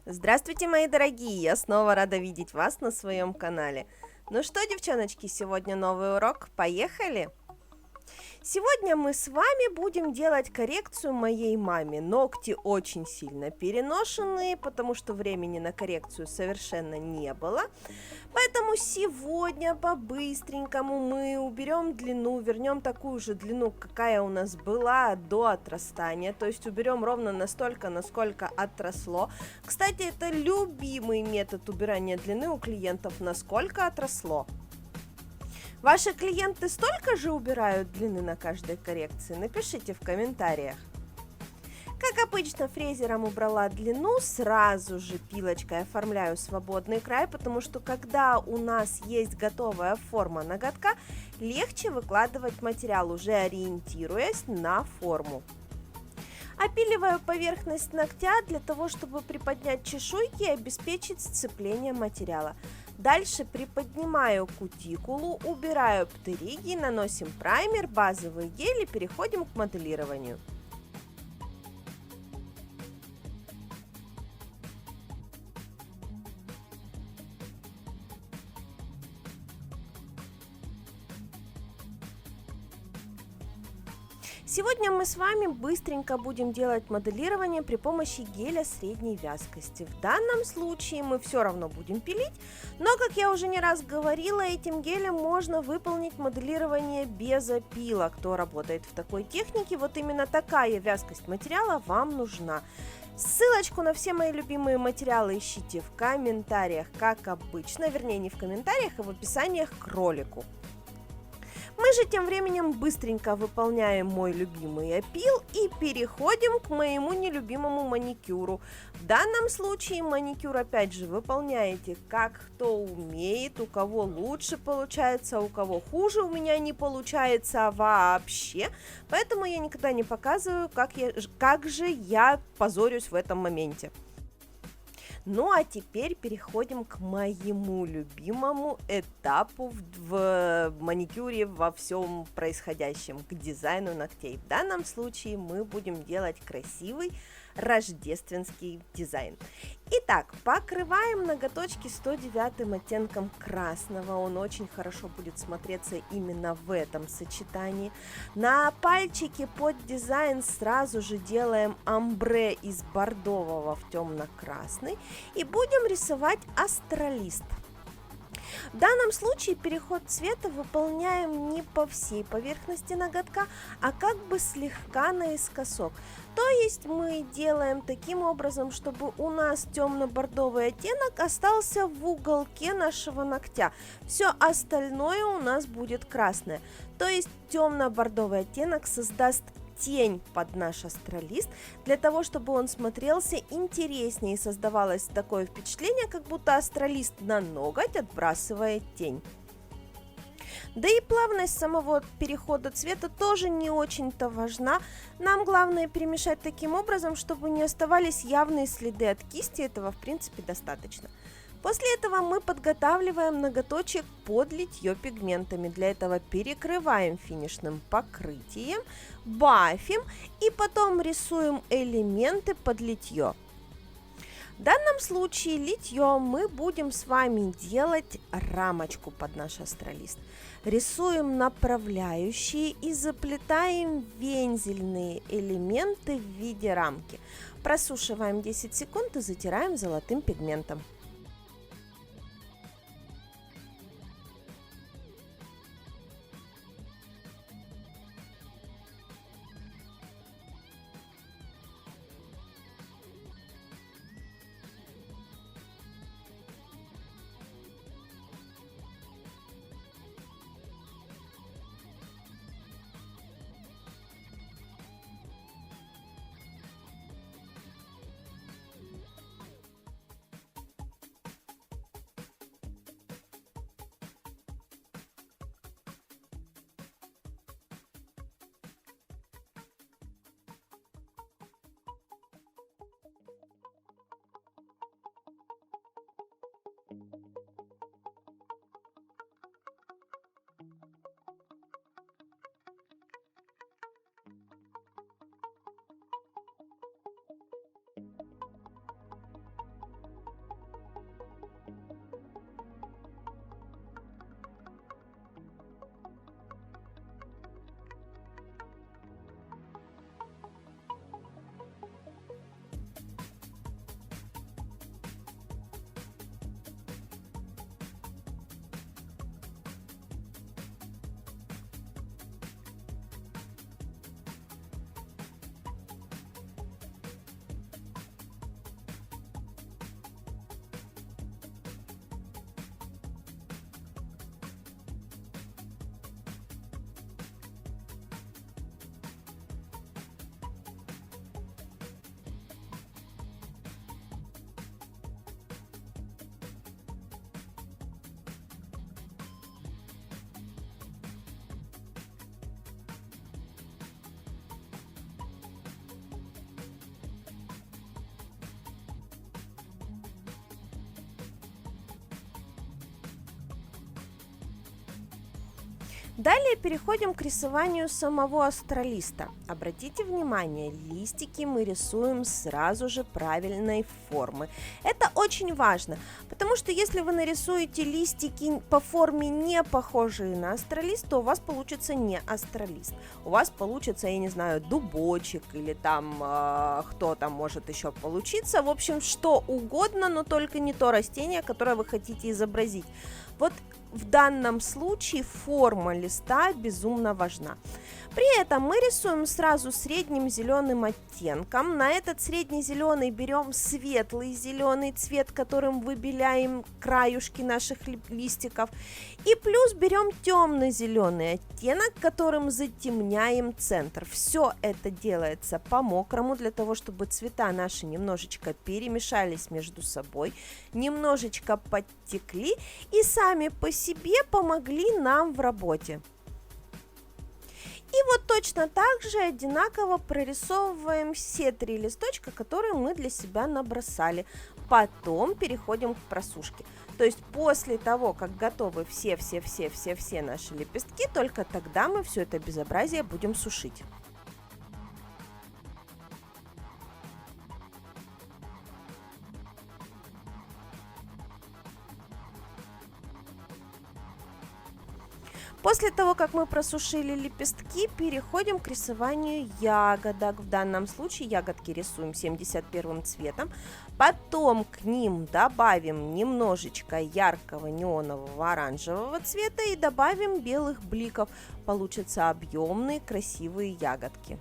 Здравствуйте, мои дорогие! Я снова рада видеть вас на своем канале. Ну что, девчоночки, сегодня новый урок. Поехали! Сегодня мы с вами будем делать коррекцию моей маме. Ногти очень сильно переношенные, потому что времени на коррекцию совершенно не было. Поэтому сегодня по-быстренькому мы уберем длину, вернем такую же длину, какая у нас была до отрастания. То есть уберем ровно настолько, насколько отросло. Кстати, это любимый метод убирания длины у клиентов, насколько отросло. Ваши клиенты столько же убирают длины на каждой коррекции? Напишите в комментариях. Как обычно, фрезером убрала длину, сразу же пилочкой оформляю свободный край, потому что когда у нас есть готовая форма ноготка, легче выкладывать материал, уже ориентируясь на форму. Опиливаю поверхность ногтя для того, чтобы приподнять чешуйки и обеспечить сцепление материала. Дальше приподнимаю кутикулу, убираю птериги, наносим праймер, базовый гель и переходим к моделированию. Сегодня мы с вами быстренько будем делать моделирование при помощи геля средней вязкости. В данном случае мы все равно будем пилить, но, как я уже не раз говорила, этим гелем можно выполнить моделирование без опила. Кто работает в такой технике, вот именно такая вязкость материала вам нужна. Ссылочку на все мои любимые материалы ищите в комментариях, как обычно, вернее не в комментариях, а в описаниях к ролику. Мы же тем временем быстренько выполняем мой любимый опил и переходим к моему нелюбимому маникюру. В данном случае маникюр опять же выполняете как кто умеет, у кого лучше получается, у кого хуже, у меня не получается вообще. Поэтому я никогда не показываю, как же я позорюсь в этом моменте. Ну а теперь переходим к моему любимому этапу в маникюре, во всем происходящем, к дизайну ногтей. В данном случае мы будем делать красивый рождественский дизайн. Итак, покрываем ноготочки 109 оттенком красного, он очень хорошо будет смотреться именно в этом сочетании. На пальчике под дизайн сразу же делаем омбре из бордового в темно-красный и будем рисовать астролист. В данном случае переход цвета выполняем не по всей поверхности ноготка, а как бы слегка наискосок. То есть мы делаем таким образом, чтобы у нас темно-бордовый оттенок остался в уголке нашего ногтя. Все остальное у нас будет красное. То есть темно-бордовый оттенок создаст тень под наш астролист, для того, чтобы он смотрелся интереснее и создавалось такое впечатление, как будто астролист на ноготь отбрасывает тень. Да и плавность самого перехода цвета тоже не очень-то важна. Нам главное перемешать таким образом, чтобы не оставались явные следы от кисти, этого в принципе достаточно. После этого мы подготавливаем ноготочек под литье пигментами. Для этого перекрываем финишным покрытием, бафим и потом рисуем элементы под литье. В данном случае литьем мы будем с вами делать рамочку под наш астролист. Рисуем направляющие и заплетаем вензельные элементы в виде рамки. Просушиваем 10 секунд и затираем золотым пигментом. Далее переходим к рисованию самого астролиста. Обратите внимание, листики мы рисуем сразу же правильной формы. Это очень важно, потому что если вы нарисуете листики по форме не похожие на астролист, то у вас получится не астролист. У вас получится, я не знаю, дубочек или там кто там может еще получиться. В общем, что угодно, но только не то растение, которое вы хотите изобразить. Вот в данном случае форма листа безумно важна. При этом мы рисуем сразу средним зеленым оттенком. На этот средний зеленый берем светлый зеленый цвет, которым выбеляем краюшки наших листиков. И плюс берем темно-зеленый оттенок, которым затемняем центр. Все это делается по-мокрому, для того, чтобы цвета наши немножечко перемешались между собой, немножечко подтекли и сами по себе помогли нам в работе. И вот точно так же одинаково прорисовываем все 3 листочка, которые мы для себя набросали. Потом переходим к просушке. То есть после того, как готовы все наши лепестки, только тогда мы все это безобразие будем сушить. После того, как мы просушили лепестки, переходим к рисованию ягодок. В данном случае ягодки рисуем 71 цветом. Потом к ним добавим немножечко яркого неонового оранжевого цвета и добавим белых бликов. Получатся объемные красивые ягодки.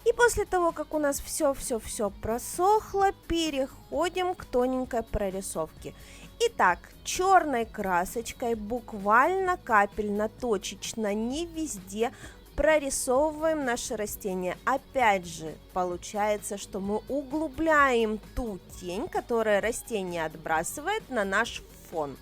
И после того, как у нас все просохло, переходим к тоненькой прорисовке. Итак, черной красочкой буквально капельно, точечно, не везде прорисовываем наше растение. Опять же, получается, что мы углубляем ту тень, которую растение отбрасывает на наш фон.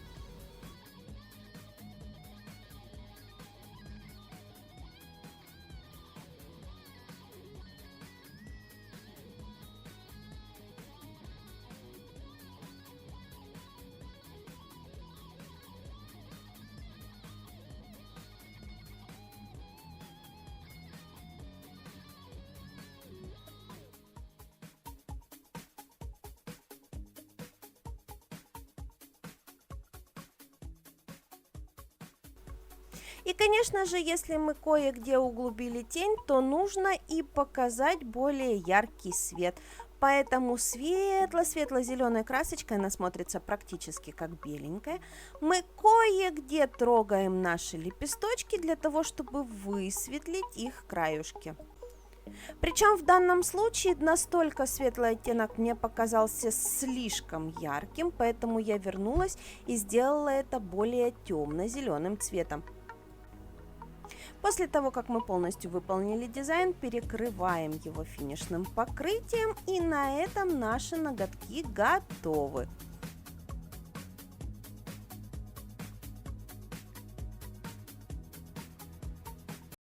И, конечно же, если мы кое-где углубили тень, то нужно и показать более яркий свет. Поэтому светло-светло-зеленой красочкой она смотрится практически как беленькая. Мы кое-где трогаем наши лепесточки для того, чтобы высветлить их краюшки. Причем в данном случае настолько светлый оттенок мне показался слишком ярким, поэтому я вернулась и сделала это более темно-зеленым цветом. После того, как мы полностью выполнили дизайн, перекрываем его финишным покрытием, и на этом наши ноготки готовы.